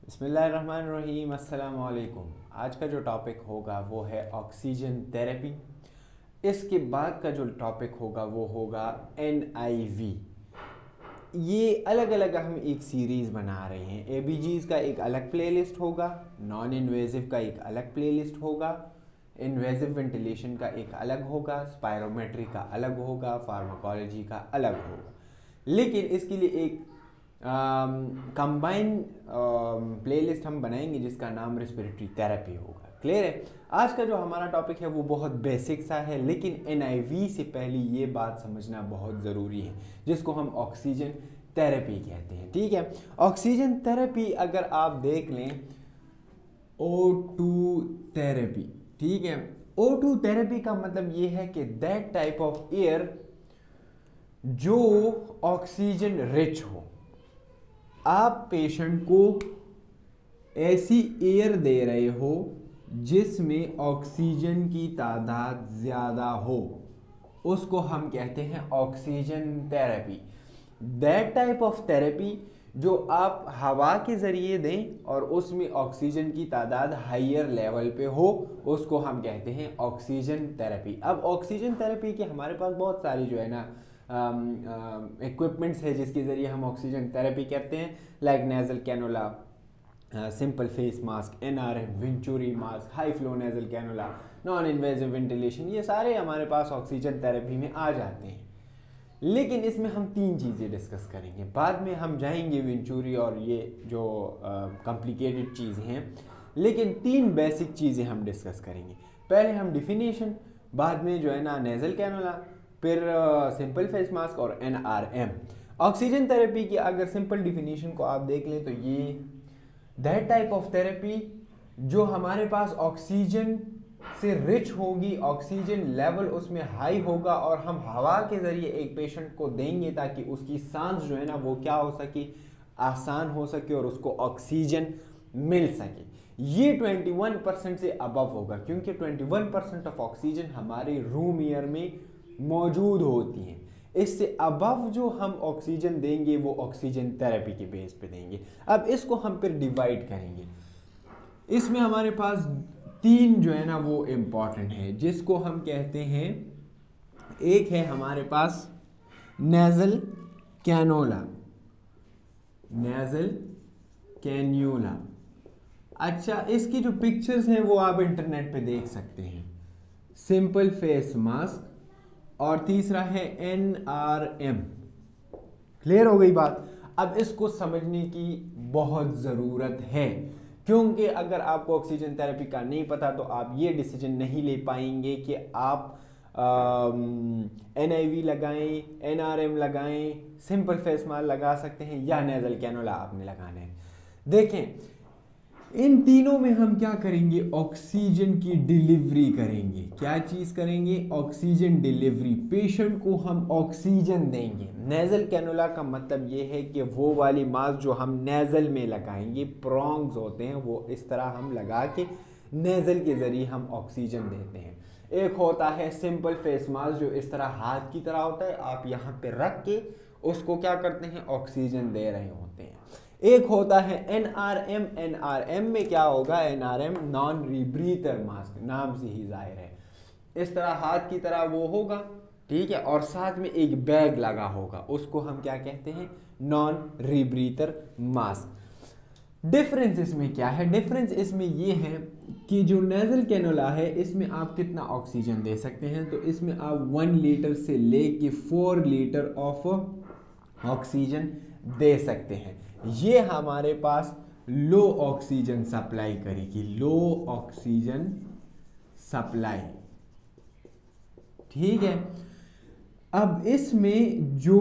बिस्मिल्लाहिर्रहमानिर्रहीम, अस्सलाम वालेकुम। आज का जो टॉपिक होगा वो है ऑक्सीजन थेरेपी। इसके बाद का जो टॉपिक होगा वो होगा NIV। ये अलग अलग हम एक सीरीज़ बना रहे हैं। ABGs का एक अलग प्लेलिस्ट होगा, नॉन इन्वेजिव का एक अलग प्लेलिस्ट होगा, इन्वेजिव वेंटिलेशन का एक अलग होगा, स्पायरोमेट्री का अलग होगा, फार्माकोलॉजी का अलग होगा। लेकिन इसके लिए एक कंबाइन प्लेलिस्ट हम बनाएंगे जिसका नाम रेस्पिरेटरी थेरेपी होगा। क्लियर है? आज का जो हमारा टॉपिक है वो बहुत बेसिक सा है, लेकिन NIV से पहले ये बात समझना बहुत ज़रूरी है, जिसको हम ऑक्सीजन थेरेपी कहते हैं। ठीक है, ऑक्सीजन थेरेपी अगर आप देख लें, O2 थेरेपी। ठीक है, O2 थेरेपी का मतलब ये है कि दैट टाइप ऑफ एयर जो ऑक्सीजन रिच हो। आप पेशेंट को ऐसी एयर दे रहे हो जिसमें ऑक्सीजन की तादाद ज़्यादा हो, उसको हम कहते हैं oxygen therapy. That type of therapy जो आप हवा के ज़रिए दें और उसमें ऑक्सीजन की तादाद हायर लेवल पे हो, उसको हम कहते हैं ऑक्सीजन थेरेपी। अब ऑक्सीजन थेरेपी के हमारे पास बहुत सारी जो है ना इक्विपमेंट्स है जिसके ज़रिए हम ऑक्सीजन थेरेपी करते हैं, like nasal cannula, simple face mask, NRM, venturi mask, high flow nasal cannula, non invasive ventilation, ये सारे हमारे पास ऑक्सीजन थेरेपी में आ जाते हैं। लेकिन इसमें हम तीन चीज़ें डिस्कस करेंगे, बाद में हम जाएंगे वेंचुरी और ये जो कॉम्प्लिकेटेड चीज़ें हैं, लेकिन तीन बेसिक चीज़ें हम डिस्कस करेंगे। पहले हम डिफिनीशन, बाद में जो है ना नेज़ल कैनुला, फिर सिंपल फेस मास्क और NRM। ऑक्सीजन थेरेपी की अगर सिंपल डिफिनीशन को आप देख लें तो ये दैट टाइप ऑफ थेरेपी जो हमारे पास ऑक्सीजन से रिच होगी, ऑक्सीजन लेवल उसमें हाई होगा और हम हवा के ज़रिए एक पेशेंट को देंगे ताकि उसकी सांस जो है ना वो क्या हो सके, आसान हो सके और उसको ऑक्सीजन मिल सके। ये 21% से अबव होगा, क्योंकि 21% ऑफ ऑक्सीजन हमारे रूम एयर में मौजूद होती हैं। इससे अबव जो हम ऑक्सीजन देंगे वो ऑक्सीजन थेरेपी के बेस पे देंगे। अब इसको हम फिर डिवाइड करेंगे। इसमें हमारे पास तीन जो है ना वो इम्पॉर्टेंट है, जिसको हम कहते हैं, एक है हमारे पास नेज़ल कैनोला, नेज़ल कैन्यूला। अच्छा, इसकी जो पिक्चर्स हैं वो आप इंटरनेट पे देख सकते हैं। सिंपल फेस मास्क और तीसरा है NRM। क्लियर हो गई बात? अब इसको समझने की बहुत ज़रूरत है, क्योंकि अगर आपको ऑक्सीजन थेरेपी का नहीं पता तो आप ये डिसीजन नहीं ले पाएंगे कि आप NIV लगाएं, NRM लगाएं, सिंपल फेस मास्क लगा सकते हैं या नेज़ल कैनुला आपने लगाना है। देखें, इन तीनों में हम क्या करेंगे, ऑक्सीजन की डिलीवरी करेंगे। क्या चीज़ करेंगे? Oxygen delivery. पेशेंट को हम ऑक्सीजन देंगे। नेज़ल कैनुला का मतलब ये है कि वो वाली मास्क जो हम नेज़ल में लगाएंगे, प्रोंग्स होते हैं, वो इस तरह हम लगा के नेज़ल के ज़रिए हम ऑक्सीजन देते हैं। एक होता है सिंपल फेस मास्क जो इस तरह हाथ की तरह होता है, आप यहाँ पे रख के उसको क्या करते हैं, ऑक्सीजन दे रहे होते हैं। एक होता है NRM। NRM में क्या होगा, NRM नॉन रीब्रीथर मास्क, नाम से ही जाहिर है, इस तरह हाथ की तरह वो होगा। ठीक है, और साथ में एक बैग लगा होगा, उसको हम क्या कहते हैं, नॉन रीब्रीथर मास्क। डिफरेंस इसमें क्या है? डिफरेंस इसमें ये है कि जो नेज़ल कैनुला है इसमें आप कितना ऑक्सीजन दे सकते हैं, तो इसमें आप 1 लीटर से लेके 4 लीटर ऑफ ऑक्सीजन दे सकते हैं। ये हमारे पास लो ऑक्सीजन सप्लाई करेगी, लो ऑक्सीजन सप्लाई। ठीक है, अब इसमें जो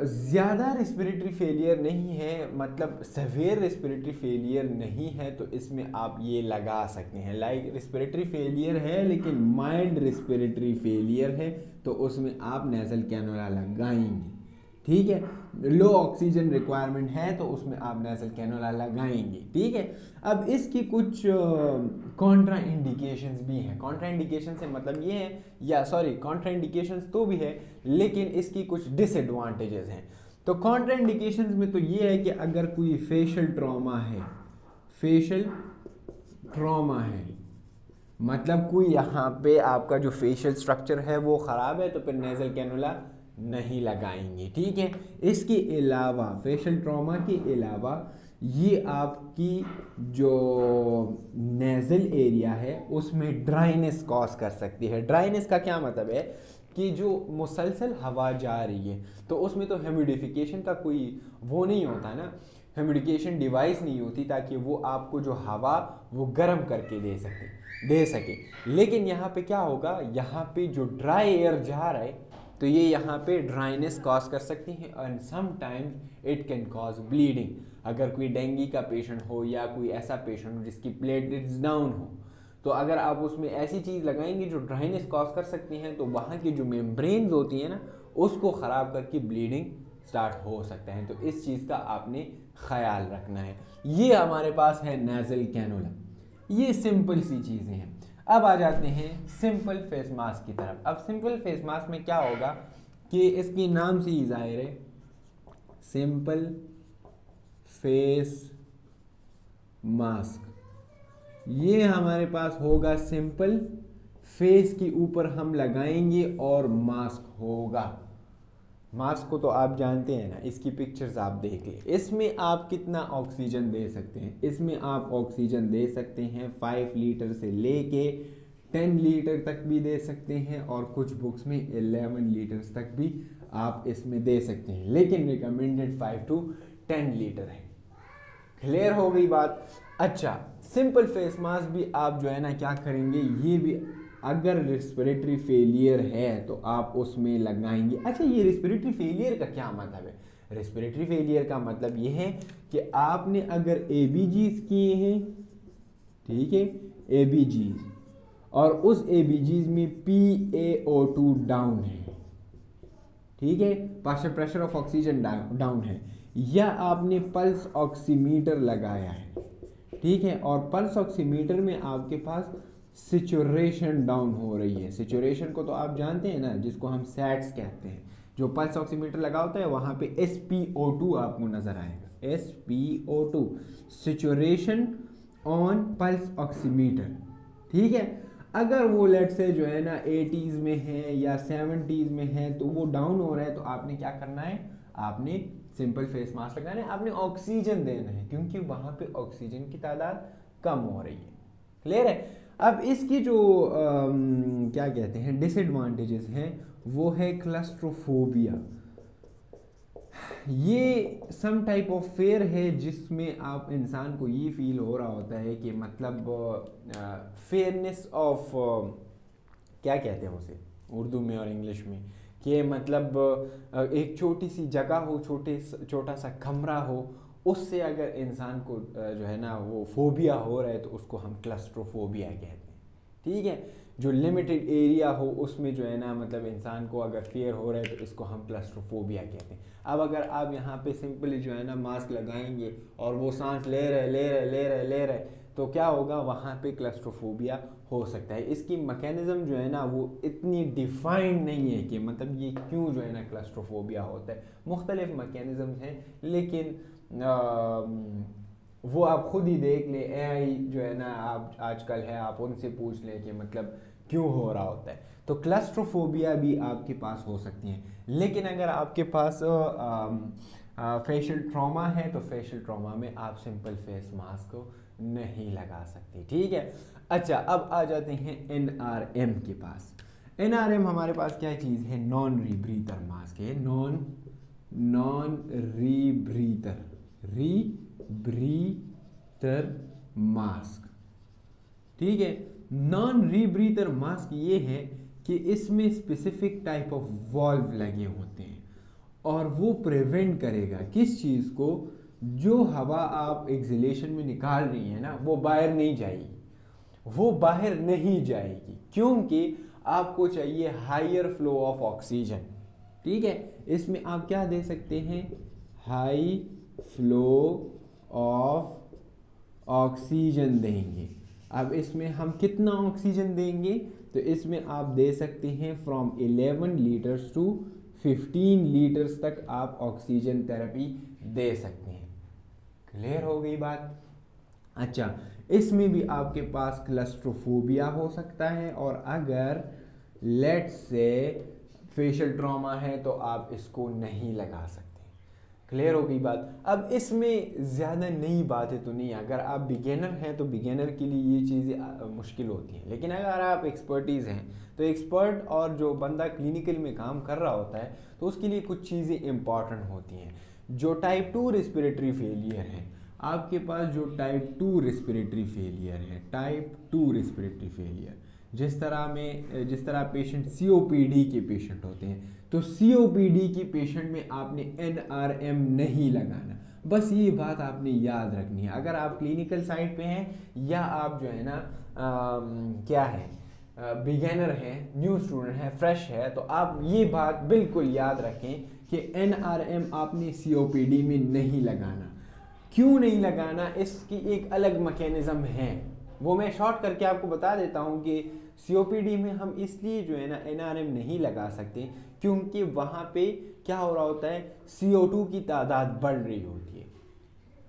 ज़्यादा रेस्पिरेटरी फेलियर नहीं है, मतलब सेवियर रेस्पिरेटरी फेलियर नहीं है, तो इसमें आप ये लगा सकते हैं। लाइक रेस्पिरेटरी फेलियर है लेकिन माइल्ड रेस्पिरेटरी फेलियर है, तो उसमें आप नेज़ल कैनुला लगाएंगे। ठीक है, लो ऑक्सीजन रिक्वायरमेंट है तो उसमें आप नेज़ल कैनुला लगाएंगे। ठीक है, अब इसकी कुछ कॉन्ट्रा इंडिकेशंस भी हैं। कॉन्ट्रा इंडिकेशन से मतलब ये है, या सॉरी, कॉन्ट्रा इंडिकेशंस तो भी है लेकिन इसकी कुछ डिसएडवांटेजेस हैं। तो कॉन्ट्रा इंडिकेशंस में तो ये है कि अगर कोई फेशियल ट्रॉमा है, फेशियल ट्रॉमा है, मतलब कोई यहाँ पे आपका जो फेशियल स्ट्रक्चर है वो ख़राब है तो फिर नेज़ल कैनुला नहीं लगाएंगे, ठीक है। इसके अलावा फेशियल ट्रॉमा के अलावा ये आपकी जो नेज़ल एरिया है उसमें ड्राइनेस कॉज कर सकती है। ड्राइनेस का क्या मतलब है कि जो मुसलसल हवा जा रही है तो उसमें तो ह्यूमिडिफिकेशन का कोई वो नहीं होता ना, ह्यूमिडिफिकेशन डिवाइस नहीं होती ताकि वो आपको जो हवा वो गर्म करके दे सके। लेकिन यहाँ पे क्या होगा, यहाँ पे जो ड्राई एयर जा रहा है तो ये यहाँ पे ड्राइनेस कॉज कर सकती है and sometimes it can cause bleeding. अगर कोई डेंगू का पेशेंट हो या कोई ऐसा पेशेंट हो जिसकी प्लेटलेट्स डाउन हो तो अगर आप उसमें ऐसी चीज़ लगाएंगे जो ड्राइनेस कॉज कर सकती हैं तो वहाँ की जो मेम्ब्रेन्स होती हैं ना उसको ख़राब करके ब्लीडिंग स्टार्ट हो सकता है। तो इस चीज़ का आपने ख्याल रखना है। ये हमारे पास है नेज़ल कैनुला, ये सिंपल सी चीज़ें हैं। अब आ जाते हैं सिंपल फेस मास्क की तरफ। अब सिंपल फेस मास्क में क्या होगा कि इसके नाम से ही जाहिर है, सिंपल फेस मास्क, ये हमारे पास होगा सिंपल फेस के ऊपर हम लगाएंगे और मास्क होगा। मास्क को तो आप जानते हैं ना, इसकी पिक्चर्स आप देख लें। इसमें आप कितना ऑक्सीजन दे सकते हैं, इसमें आप ऑक्सीजन दे सकते हैं 5 लीटर से लेके 10 लीटर तक भी दे सकते हैं और कुछ बुक्स में 11 लीटर्स तक भी आप इसमें दे सकते हैं, लेकिन रिकमेंडेड 5 to 10 लीटर है। क्लियर हो गई बात। अच्छा, सिंपल फेस मास्क भी आप जो है ना क्या करेंगे, ये भी अगर रेस्पिरेटरी फेलियर है तो आप उसमें लगाएंगे। अच्छा, ये रेस्पिरेटरी फेलियर का क्या मतलब है? रेस्पिरेटरी फेलियर का मतलब ये है कि आपने अगर एबीजीज किए हैं, ठीक है, एबीजीज, और उस एबीजीज में PaO2 डाउन है, ठीक है, partial pressure of oxygen down है, या आपने पल्स ऑक्सीमीटर लगाया है, ठीक है, और पल्स ऑक्सीमीटर में आपके पास सिचुरेशन डाउन हो रही है। सिचुरेशन को तो आप जानते हैं ना, जिसको हम सैट्स कहते हैं। जो पल्स ऑक्सीमीटर लगा होता है वहाँ पे SpO2 आपको नज़र आएगा, SpO2, सिचुरेशन ऑन पल्स ऑक्सीमीटर, ठीक है। अगर वो लेट से जो है ना 80s में है या 70s में है तो वो डाउन हो रहा है, तो आपने क्या करना है, आपने सिंपल फेस मास्क लगाना है, आपने ऑक्सीजन देना है क्योंकि वहाँ पे ऑक्सीजन की तादाद कम हो रही है। क्लियर है। अब इसकी जो क्या कहते हैं डिसएडवांटेजेस हैं वो है क्लस्ट्रोफोबिया। ये सम टाइप ऑफ फेयर है जिसमें आप इंसान को ये फील हो रहा होता है कि मतलब फेयरनेस ऑफ क्या कहते हैं उसे उर्दू में और इंग्लिश में, कि मतलब एक छोटी सी जगह हो, छोटा सा कमरा हो, उससे अगर इंसान को जो है ना वो फोबिया हो रहा है तो उसको हम क्लस्ट्रोफोबिया कहते हैं, ठीक है। जो लिमिटेड एरिया हो उसमें जो है ना मतलब इंसान को अगर फियर हो रहा है तो इसको हम क्लस्ट्रोफोबिया कहते हैं। अब अगर आप यहाँ पे सिंपली जो है ना मास्क लगाएंगे और वो सांस ले रहे तो क्या होगा, वहाँ पे क्लस्ट्रोफोबिया हो सकता है। इसकी मैकेनिज्म जो है ना वो इतनी डिफाइंड नहीं है कि मतलब ये क्यों जो है ना क्लस्ट्रोफोबिया होता है। मुख्तलिफ मैकेनिज्म हैं, लेकिन वो आप खुद ही देख लें, AI जो है ना आप आजकल है, आप उनसे पूछ लें कि मतलब क्यों हो रहा होता है। तो क्लस्ट्रोफोबिया भी आपके पास हो सकती हैं। लेकिन अगर आपके पास फेशियल ट्रॉमा है तो फेशियल ट्रॉमा में आप सिंपल फेस मास्क को नहीं लगा सकते, ठीक है। अच्छा, अब आ जाते हैं NRM के पास। NRM हमारे पास क्या चीज़ है, नॉन रीब्रीथर मास्क है, नॉन रीब्रीथर मास्क, ठीक है। नॉन रीब्रीथर मास्क ये है कि इसमें स्पेसिफिक टाइप ऑफ वॉल्व लगे होते हैं और वो प्रिवेंट करेगा किस चीज़ को, जो हवा आप एक्सहेलेशन में निकाल रही है ना वो बाहर नहीं जाएगी, क्योंकि आपको चाहिए हायर फ्लो ऑफ ऑक्सीजन, ठीक है। इसमें आप क्या दे सकते हैं, हाई फ्लो ऑफ ऑक्सीजन देंगे। अब इसमें हम कितना ऑक्सीजन देंगे, तो इसमें आप दे सकते हैं फ्रॉम 11 लीटर्स टू 15 लीटर्स तक आप ऑक्सीजन थेरेपी दे सकते हैं। क्लियर हो गई बात। अच्छा, इसमें भी आपके पास क्लस्ट्रोफोबिया हो सकता है, और अगर लेट्स से फेशियल ट्रॉमा है तो आप इसको नहीं लगा सकते। क्लियर हो गई बात। अब इसमें ज़्यादा नई बातें तो नहीं है, अगर आप बिगेनर हैं तो बिगेनर के लिए ये चीज़ें मुश्किल होती हैं, लेकिन अगर आप एक्सपर्टीज़ हैं तो एक्सपर्ट और जो बंदा क्लिनिकल में काम कर रहा होता है तो उसके लिए कुछ चीज़ें इंपॉर्टेंट होती हैं। जो टाइप 2 रेस्पिरेटरी फेलियर है, आपके पास जो टाइप 2 रेस्पिरेटरी फेलियर है, टाइप 2 रेस्पिरेटरी फेलियर, जिस तरह पेशेंट COPD के पेशेंट होते हैं, तो COPD की पेशेंट में आपने NRM नहीं लगाना। बस ये बात आपने याद रखनी है। अगर आप क्लिनिकल साइड पे हैं या आप जो है ना क्या है बिगेनर है, न्यू स्टूडेंट है, फ्रेश है, तो आप ये बात बिल्कुल याद रखें कि NRM आपने COPD में नहीं लगाना। क्यों नहीं लगाना, इसकी एक अलग मैकेनिज्म है, वो मैं शॉर्ट करके आपको बता देता हूँ कि COPD में हम इसलिए जो है ना NRM नहीं लगा सकते क्योंकि वहाँ पे क्या हो रहा होता है, CO2 की तादाद बढ़ रही होती है,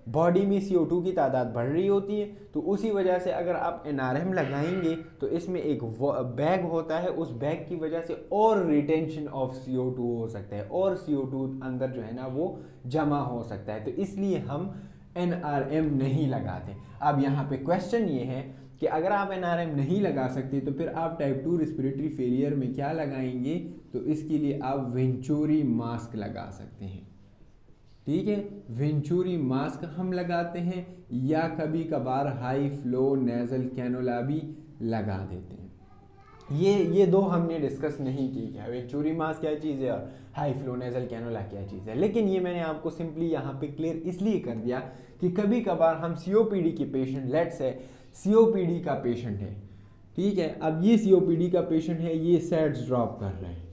बॉडी में CO2 की तादाद बढ़ रही होती है। तो उसी वजह से अगर आप NRM लगाएंगे तो इसमें एक बैग होता है, उस बैग की वजह से और रिटेंशन ऑफ CO2 हो सकता है, और CO2 अंदर जो है ना वो जमा हो सकता है, तो इसलिए हम NRM नहीं लगाते। अब यहाँ पे क्वेश्चन ये है कि अगर आप NRM नहीं लगा सकते तो फिर आप टाइप 2 रेस्पिरेटरी फेलियर में क्या लगाएंगे, तो इसके लिए आप वेंचुरी मास्क लगा सकते हैं। ठीक है, वेंचुरी मास्क हम लगाते हैं, या कभी कभार हाई फ्लो नेजल कैनोला भी लगा देते हैं। ये दो हमने डिस्कस नहीं की, क्या वेंचुरी मास्क क्या चीज़ है और हाई फ्लो नेजल कैनोला क्या चीज़ है, लेकिन ये मैंने आपको सिंपली यहाँ पे क्लियर इसलिए कर दिया कि कभी कभार हम COPD के पेशेंट, लेट्स से COPD का पेशेंट है, ठीक है, अब ये COPD का पेशेंट है, ये सेट्स ड्रॉप कर रहे हैं,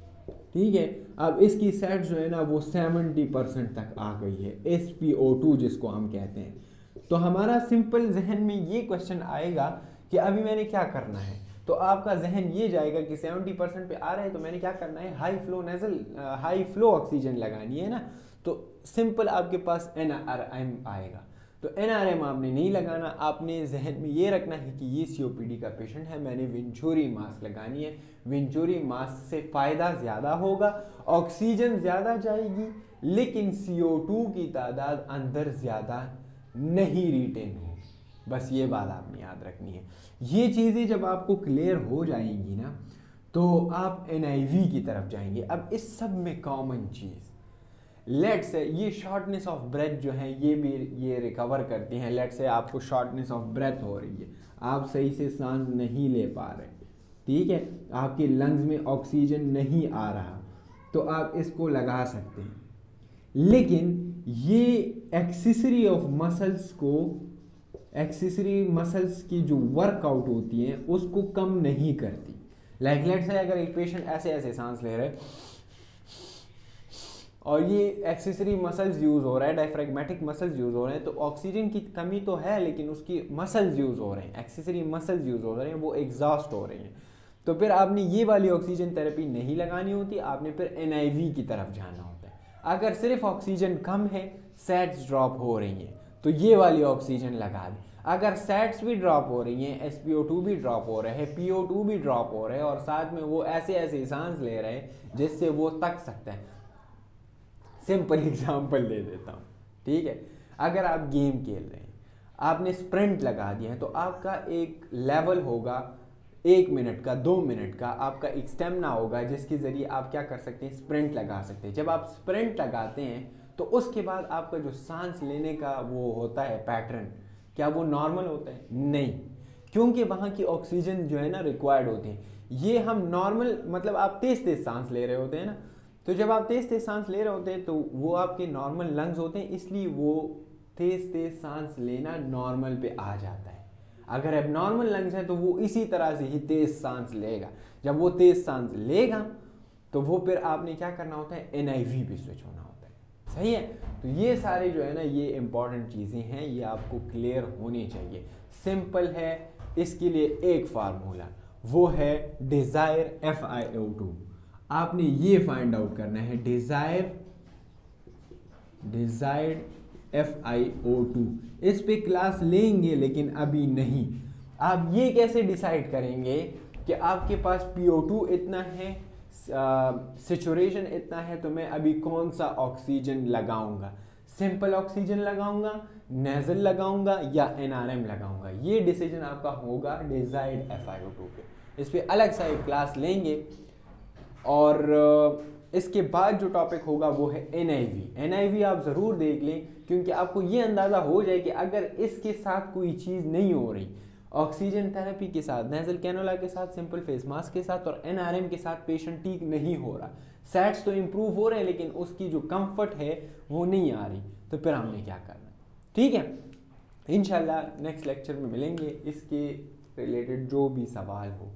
ठीक है, अब इसकी सेट्स जो है ना वो 70% तक आ गई है, SpO2 जिसको हम कहते हैं। तो हमारा सिंपल जहन में ये क्वेश्चन आएगा कि अभी मैंने क्या करना है, तो आपका जहन ये जाएगा कि 70% पे आ रहा है तो मैंने क्या करना है, हाई फ्लो ऑक्सीजन लगानी है ना, तो सिंपल आपके पास NRM आएगा। तो NRM आपने नहीं लगाना, आपने जहन में ये रखना है कि ये COPD का पेशेंट है, मैंने वेंचुरी मास्क लगानी है। वेंचुरी मास्क से फ़ायदा ज़्यादा होगा, ऑक्सीजन ज़्यादा जाएगी, लेकिन CO2 की तादाद अंदर ज़्यादा नहीं रिटेन हो। बस ये बात आपने याद रखनी है। ये चीज़ें जब आपको क्लियर हो जाएंगी ना तो आप NIV की तरफ जाएंगे। अब इस सब में कॉमन चीज़, लेट्स से ये शॉर्टनेस ऑफ ब्रेथ जो है ये भी ये रिकवर करती हैं। लेट्स से आपको शॉर्टनेस ऑफ ब्रेथ हो रही है, आप सही से सांस नहीं ले पा रहे, ठीक है, आपके लंग्स में ऑक्सीजन नहीं आ रहा, तो आप इसको लगा सकते हैं। लेकिन ये एक्सेसरी मसल्स की जो वर्कआउट होती है उसको कम नहीं करती। लाइक लेट्स से अगर एक पेशेंट ऐसे सांस ले रहा है और ये एक्सेसरी मसल्स यूज़ हो रहा है, डायफ्रेगमेटिक मसल्स यूज़ हो रहे हैं, तो ऑक्सीजन की कमी तो है लेकिन उसकी मसल्स यूज़ हो रहे हैं, एक्सेसरी मसल्स यूज़ हो रहे हैं, वो एग्जॉस्ट हो रही हैं। तो फिर आपने ये वाली ऑक्सीजन थेरेपी नहीं लगानी होती, आपने फिर NIV की तरफ जाना होता है। अगर सिर्फ ऑक्सीजन कम है, सेट्स ड्रॉप हो रही हैं, तो ये वाली ऑक्सीजन लगा दें। अगर सेट्स भी ड्रॉप हो रही हैं, SpO2 भी ड्रॉप हो रहे हैं, PO2 भी ड्रॉप हो रहे हैं, और साथ में वो ऐसे सांस ले रहे हैं जिससे वो तक सकता है। सिंपल एग्जांपल दे देता हूँ, ठीक है, अगर आप गेम खेल रहे हैं, आपने स्प्रिंट लगा दिया है, तो आपका एक लेवल होगा 1 मिनट का, 2 मिनट का, आपका एक स्टेमिना होगा जिसके ज़रिए आप क्या कर सकते हैं, स्प्रिंट लगा सकते हैं। जब आप स्प्रिंट लगाते हैं तो उसके बाद आपका जो सांस लेने का वो होता है पैटर्न, क्या वो नॉर्मल होता है? नहीं, क्योंकि वहाँ की ऑक्सीजन जो है ना रिक्वायर्ड होती है। ये हम नॉर्मल मतलब आप तेज़ सांस ले रहे होते हैं ना, तो जब आप तेज़ सांस ले रहे होते हैं तो वो आपके नॉर्मल लंग्स होते हैं, इसलिए वो तेज़ सांस लेना नॉर्मल पे आ जाता है। अगर अब नॉर्मल लंग्स हैं तो वो इसी तरह से ही तेज़ सांस लेगा। जब वो तेज़ सांस लेगा तो वो फिर आपने क्या करना होता है, NIV पे स्विच होना होता है। सही है, तो ये सारे जो है ना ये इंपॉर्टेंट चीज़ें हैं, ये आपको क्लियर होनी चाहिए। सिंपल है, इसके लिए एक फार्मूला, वो है डिज़ायर FiO2। आपने ये फाइंड आउट करना है, डिज़ायर्ड FiO2। इस पे क्लास लेंगे लेकिन अभी नहीं। आप ये कैसे डिसाइड करेंगे कि आपके पास PO2 इतना है, सेचुरेशन इतना है, तो मैं अभी कौन सा ऑक्सीजन लगाऊंगा, सिंपल ऑक्सीजन लगाऊंगा, नेजल लगाऊंगा या NRM लगाऊंगा? ये डिसीजन आपका होगा डिजाइड FiO2 पे। इस पे अलग सा एक क्लास लेंगे। और इसके बाद जो टॉपिक होगा वो है NIV आप ज़रूर देख लें, क्योंकि आपको ये अंदाज़ा हो जाए कि अगर इसके साथ कोई चीज़ नहीं हो रही, ऑक्सीजन थेरेपी के साथ, नेजल कैनोला के साथ, सिंपल फेस मास्क के साथ और NRM के साथ पेशेंट ठीक नहीं हो रहा, सेट्स तो इम्प्रूव हो रहे हैं लेकिन उसकी जो कंफर्ट है वो नहीं आ रही, तो फिर हमने क्या करना? ठीक है, इंशाल्लाह नेक्स्ट लेक्चर में मिलेंगे। इसके रिलेटेड जो भी सवाल हो,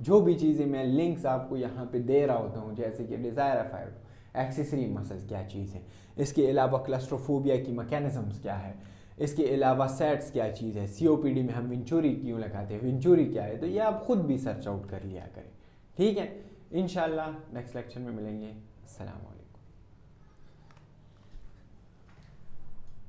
जो भी चीज़ें, मैं लिंक्स आपको यहाँ पे दे रहा होता हूँ, जैसे कि डिज़ायर FiO2, एक्सेसरी मसल्स क्या चीज़ है, इसके अलावा क्लस्ट्रोफोबिया की मैकेनिज्म्स क्या है, इसके अलावा सेट्स क्या चीज़ है, COPD में हम वेंचुरी क्यों लगाते हैं, वेंचुरी क्या है, तो ये आप खुद भी सर्च आउट कर लिया करें। ठीक है, इंशाल्लाह नेक्स्ट लेक्चर में मिलेंगे। अस्सलाम वालेकुम।